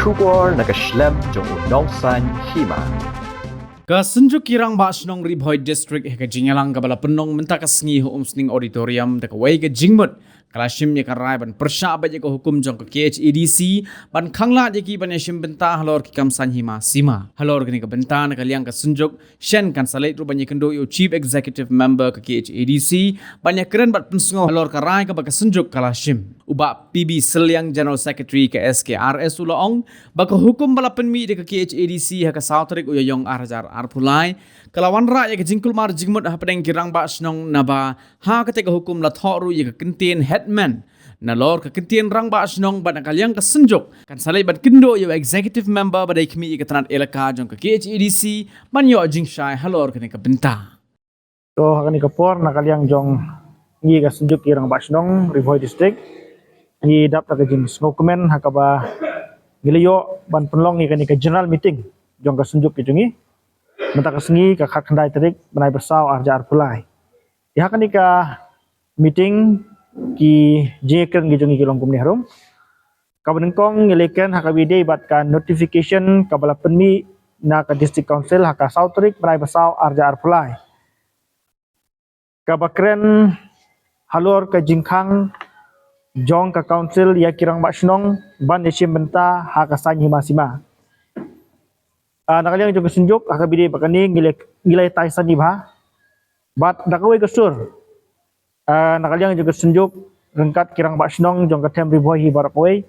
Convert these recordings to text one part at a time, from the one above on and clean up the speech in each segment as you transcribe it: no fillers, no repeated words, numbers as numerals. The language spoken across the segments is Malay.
bersyukur nakaslem jong unong san hima. Kasunjuk kirang ba snong Ribhoy District heka jingalang kabala penong menta kasengi ho umsning auditorium deka wai ke jingmut kalashim ye karai ban persya ba ye ko hukum jong ke KHADC ban khangla ye ki ban yashim benta halor ki kam san hima sima halor gni ka benta na kaliang kasunjuk shen kan salai ru ban ye kendo yo chief executive member ke KHADC ban ye keren bat pensungo halor karai ka ba kasunjuk kalashim uba PB Seliang General Secretary ke SKRS ulaong ba ko hukum bala penmi de ke KHADC heka Southrik uyong arjar arpulai kalawan ra ye ke jingkul mar jingmut ha pedeng kirang ba snong naba ha ketika hukum la thoru ye ke kentin headman na lor ke kentin rang ba snong ban kaliang ke senjuk kan salai ban kendo yo executive member badai kmi ke tanat elaka jong ke KHADC ban yo jingshai halor ke ke benta to hakani kapor na kaliang jong ngi ka senjuk kirang ba snong Ribhoy District ngi dap ta ke jing dokumen hakaba giliyo ban penlong ngi kani ke general meeting jong ka senjuk ke jongi menta kesengi ka khandai terik benai bersau arja arpulai ya kan ka meeting ki jekern gi jongi kilong kumni harum ka benengkong ngileken hakabide bat ka notification ka bala penmi na ka district council haka Southrik benai bersau arja arpulai ka bakren halor ka jingkhang jong ka council ya kirang basnong ban yeshim benta haka sanyi masima nakaliang jong kesunjuk akabide bakani ngilai taisan ibha bat dakawai kesur nakaliang jong kesunjuk rengkat kirang basnong jong katem Ribhoy hi barakoi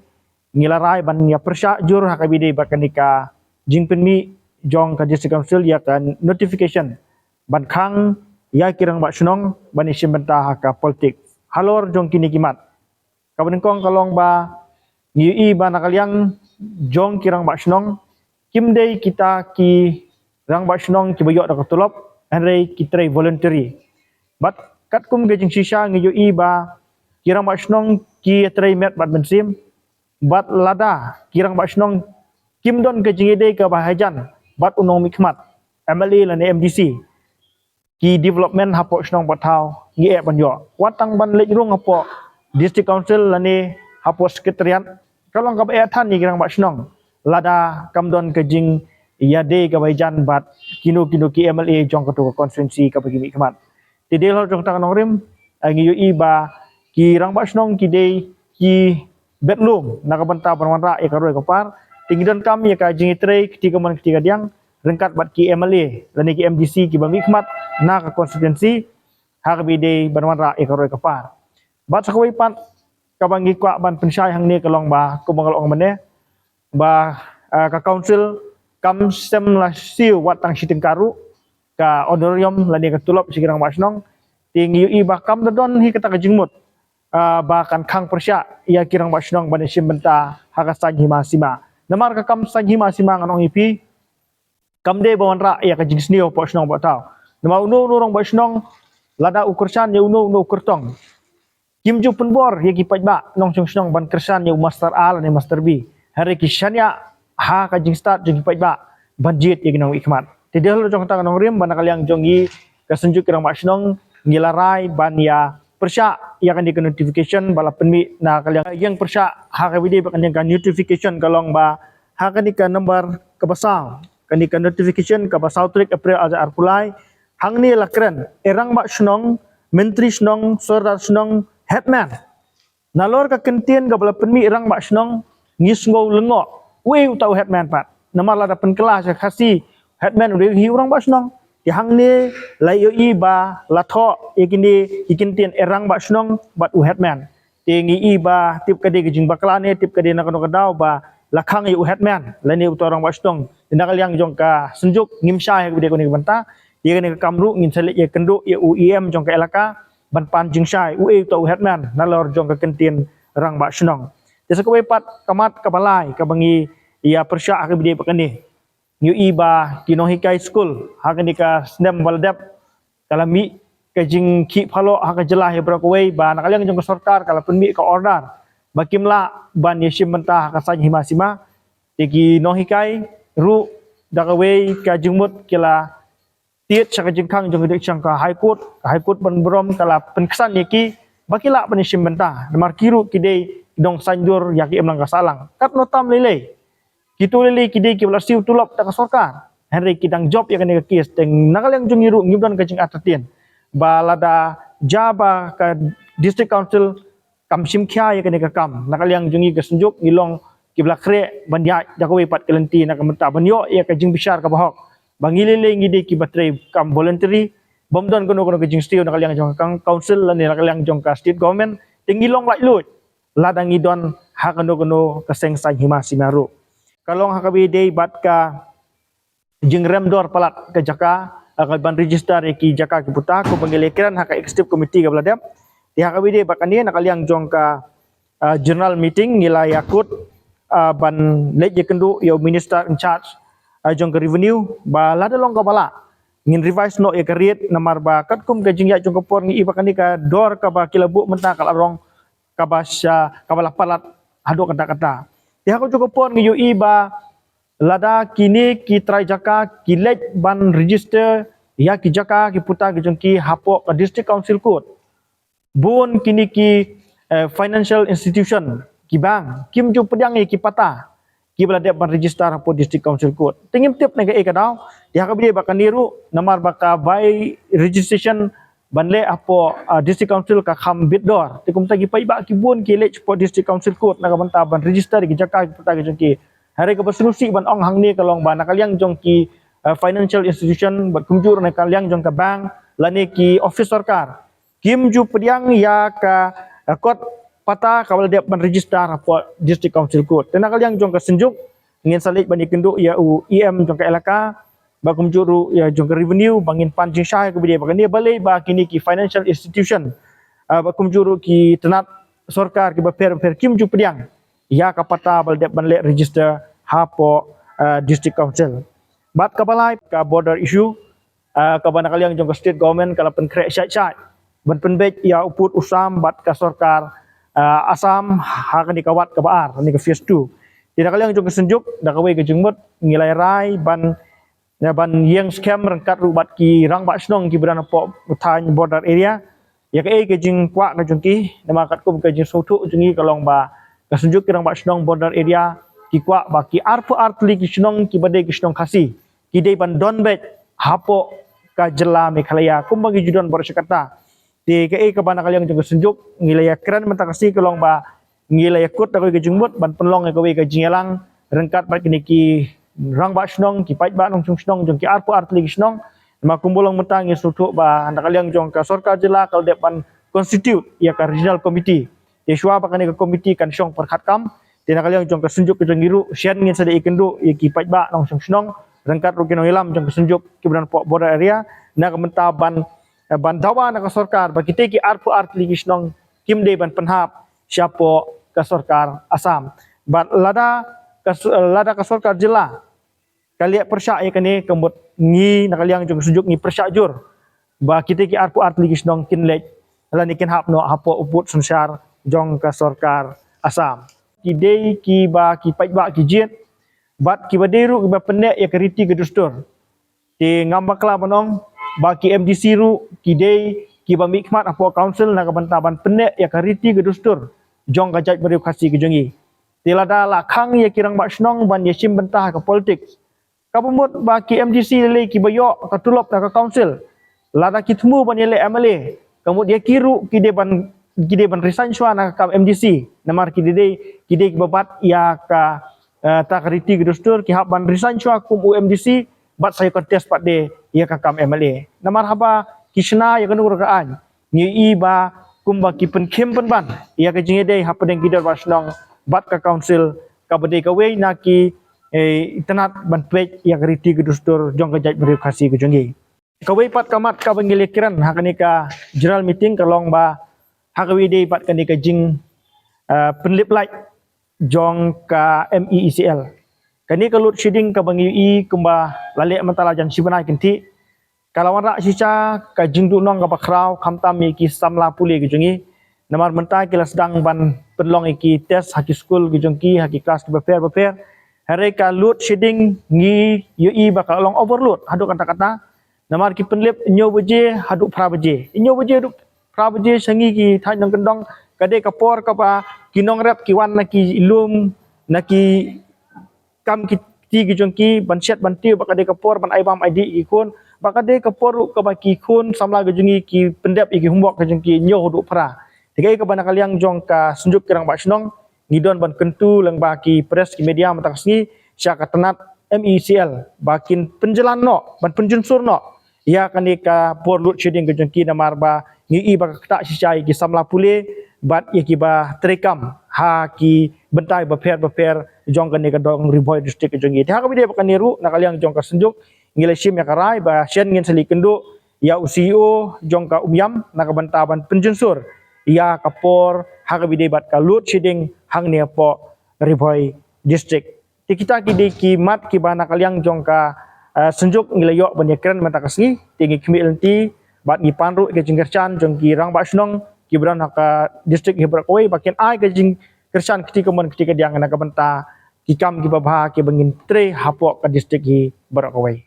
ngilarai ban ya persya jur akabide bakani ka jingpenmi jong ka district council ya kan notification ban khang ya kirang basnong ban isim benta haka politik halor jong kini kimat kabenengkong kalong ba ngiui ba nakaliang jong kirang basnong kimdei kita ki rang basnong ki boyok dak tulop anrei kitrai voluntary bat kat kum gejing sisa ngiyo iba kirang basnong ki trai met bat bensim bat lada kirang basnong kimdon gejing ide ka bahajan bat unong mikmat MLA lan MDC ki development hapo snong batau ngi e banyo watang ban lej rung hapo district council lani hapo sekretariat kalong ka ba than ni kirang basnong lada kamdon kejing yade kabaijan bat kino ki MLA jong ketua konstituensi kabagi mikmat tidel hol jong tang nongrim ngiyo iba ki rang basnong ki dei ki betlum nakabenta permanra e karoi kapar tinggidan kami ya ka jing itrei ketiga diang rengkat bat ki MLA lani ki MDC ki bamikmat na ka konstituensi hakbide permanra e karoi kapar bat sakawai pat kabangi kwa ban pensyai hang ni kalong ba kumangalong mane ba ka council kam sem la siu watang siteng karu ka auditorium lani ka tulop sikirang basnong tinggi iba kam dadon hi kata ka jingmut ba kan khang persya ia kirang basnong bani sim benta haka sanji masima namar ka kam sanji masima nganong ipi kam de bawan ra ia ka jingsnio posnong batau nama uno rong basnong lada ukursan ya uno ukurtong kim ju penbor ya ki pajba nong snong ban kersan ya master A lani master B hari kisahnya ha ka jing start jing pajba budget yang nang ikmat tidel jong tang nong rim ban kaliang jongi kasenjuk kirang basnong ngilarai ban ya persya ya kan di notification bala penmi na kaliang yang persya ha ka bide bakan yang notification kalong ba ha kan di nomor ke basau kan di notification ke basau trik April aja arpulai hang ni lakren erang basnong menteri snong sordar snong headman nalor ka kentien ka bala penmi erang basnong ngisngou lengo we utau headman pat nama la dapen kelas kasi headman udah hi urang basnong ti hang ni layo iba latho ikintien erang basnong bat u headman ti ngi iba tip kade gejing baklane tip kade nakano kadau ba lakhang u headman lani utau orang basnong tindak yang jong ka senjuk ngimsha he gede ko ni banta ti ni kamru ngin sele ye kendo ye UEM jong ka elaka ban pan jingshai u utau headman nalor jong ka kentien rang basnong jasa ko pat kamat kabalai kabangi ia persya akabide pakani nyu iba kinohikai school hakani ka snem waldap kalami kajing ki phalo haka jelah ya brakoi ba nakaliang jong sarkar kala penmi ka order bakimla ban yeshim mentah haka sanyi masima tiki nohikai ru dakawei ka jingmut kila tiet saka jingkhang jong dik sangka high court ban brom kala penkesan yaki bakila ban yeshim mentah namar kiru kidei dong sanjur yaki emlang kasalang kat notam lele Kitu lili kidi ki belasiu tulop tak sorkar. Henry kidang job ya kani kes teng nakal yang jung iru ngibdan ka jing atatien. Balada jaba ka district council kam sim kya ya kani ka kam. Nakal yang jungi ka senjuk ngilong ki blakre banyak jakawi pat kelenti nak menta banyo ya ka jing besar ka bahok. Bangilile ngidi ki batre kam voluntary bomdon kono kono ka jing stiu nakal yang jong kang council lan nakal yang jong ka state government tengilong lai lut. Ladang idon ha kono kono ka seng sai hima simaru. Kalau hakabi day bat ka jing remdor palat ke jaka akan ban register ki jaka ki puta ko pangelekiran haka executive committee ka beladap di hakabi day bakani nakal yang jong ka general meeting nilai yakut ban leje kendu yo minister in charge jong ka revenue ba lada long ka bala ngin revise no ya kariet namar ba kat kum ka jing ya jong ka por ngi bakani ka dor ka ba kilabu menta kal arong ka basya ka bala palat ado kata-kata di hakut jong ka por ngi yo iba lada kini ki try jaka ki lej ban register ya ki jaka ki puta ki jongki hapo ka district council code bun kini ki financial institution ki bank kim ju pedang ki pata ki bala de ban register hapo district council code tingim tip nega e kadau ya ka bide bakan niru namar baka by registration banle hapo district council ka kham bidor tikum tagi pai ba ki bun ki lej po district council code naga banta ban register ki jaka ki puta ki jongki hari ke berselusi ban ong hang ni kalong ban nakal yang jong ki financial institution bat kumjur nakal yang jong ka bank lani ki office sarkar kim ju pediang ya ka kot pata kawal dia ban register apa district council code nakal yang jong ka senjuk ngin salik ban ikendu ya UEM jong ka elaka ba kumjuru ya jong ka revenue bangin panjing syah ke dia bagani balai ba kini ki financial institution ba kumjuru ki tenat sarkar ki ba per kim ju pediang ya kapata balde banle register hapo district council bat kapalai ka border issue ka banakal yang jong state government kala pen krek syat ban penbek ya uput usam bat ka sarkar asam ha kan dikawat ka baar ni ka phase 2 tidak kali yang jong senjuk da kawe ke jengmut ngilai rai ban yang scam rangkat rubat ki rang ba snong ki berana po utan border area ya ke jing kwa ka jongki nama kat kum ke jing sotu jengi kalong ba kasunjuk kirang ba snong border area ki kwa ba ki arpu artli ki snong ki bade ki snong khasi ki dei ban don bet hapo ka jela Meghalaya kum bagi judon bersekata di ke ka bana kaliang jung kasunjuk ngilaya kran menta kasi kalong ba ngilaya kut da ke jungmut ban penlong ka we ka jingelang rengkat ba kini ki rang ba snong ki pait ba nong snong jung ki arpu artli ki snong ma kumbulong mentang sutu ba anda kaliang jong ka sorka jela kal depan constitute ya ka regional committee Yeshua bakani ke komiti kan syong perkhat kam tina kaliang jong kesunjuk ke jengiru sian ngin sada ikendu ki pait ba nong snong rengkat rugino ilam jong kesunjuk ki beran po border area na kementa ban dawa na ka sarkar ba kite ki arpu art ligi snong kim de ban penhap siapo ka sarkar asam ban lada ka sarkar jela kalia persya ya kani kembut ngi na kaliang jong kesunjuk ngi persya jur ba kite ki arpu art ligi snong kinlej lan ikin hap no hapo uput sensar jong ka sarkar asam kidei ki ba ki pait ba ki jet bat ki baderu ki ba pendek ya keriti ke dustur ti ngambakla banong ba ki MDC ru kidei ki ba mikmat apo council na kabantaban pendek ya keriti ke dustur jong ka jaj beriu khasi ke jongi tilada la khang ya kirang ba snong ban yesim bentah ke politik kabumut ba ki MDC le ki bayo ka tulop na ka council lada ki temu ban yele MLA kamut dia kiru ki de ban resign shwa na ka MDC namar ki de babat ya ka ta kriti gustur ki hab ban resign shwa kum UMDC bat saya kontes pat de ya ka kam MLA namar haba kisna ya kanu rakaan ni ba kum ba ki pen khem pen ban ya ka jinge de hab den gidor basnong bat ka council ka bade ka we na ki tanat ban pej ya kriti gustur jong ka jaj beri khasi ke jongi ka we pat kamat ka bangile kiran hakani ka general meeting kalong ba hakawi day pat kani ka jing penlip like jong ka MEECL kani ka load shedding ka bangi kumba lale mentala jan sibana kinti kalawan ra sica ka jing du nong ka bakrau khamta mi ki samla puli ki jungi namar menta ki sedang ban penlong ki test haki school ki jongki haki kelas ki prepare hare ka load shedding ngi UI bakal long overload hadu kata-kata namar ki penlip nyo beje hadu pra beje nyo beje prabaje sangi ki thai nang kendong kade kapor ka pa kinong rep ki wan na ki ilum na ki kam ki gejongki ban set ban tiu bakade kapor ban aibam ID ikun bakade kapor ka baki kun samla gejungi ki pendep iki humbok gejongki nyoh du pra tigai ka bana kaliang jong ka sunjuk kirang ba snong ngidon ban kentu lang baki press ki media matakasngi sya ka tenat MECL bakin penjelan no ban penjunsur no ia kan ka por lut sheding gejongki namar ba ngi ba tak sicai ki samla pule bat ia ki ba terekam ha ki bentai beper jong kan ka dong Riboy district jong gi ha ka bide kan niru nakaliang jong ka senjuk ngile sim ya karai ba shen ngin seli kendu ya UCO jong ka umyam nak bantaban penjunsur ya kapor ha ka bide bat ka lut sheding hang ne po Riboy district kita ki de ki mat ki ba nakaliang jong ka senjuk ngile yok banyakran mentakasngi tinggi kemi lenti bat ni panru ke jingkerchan jong ki rang ba snong ki bran ka district hebrak oi bakin ai ke jing kersan ketika dia nak benta kikam ki babha ki bangin tre hapok ka district hi barakawai.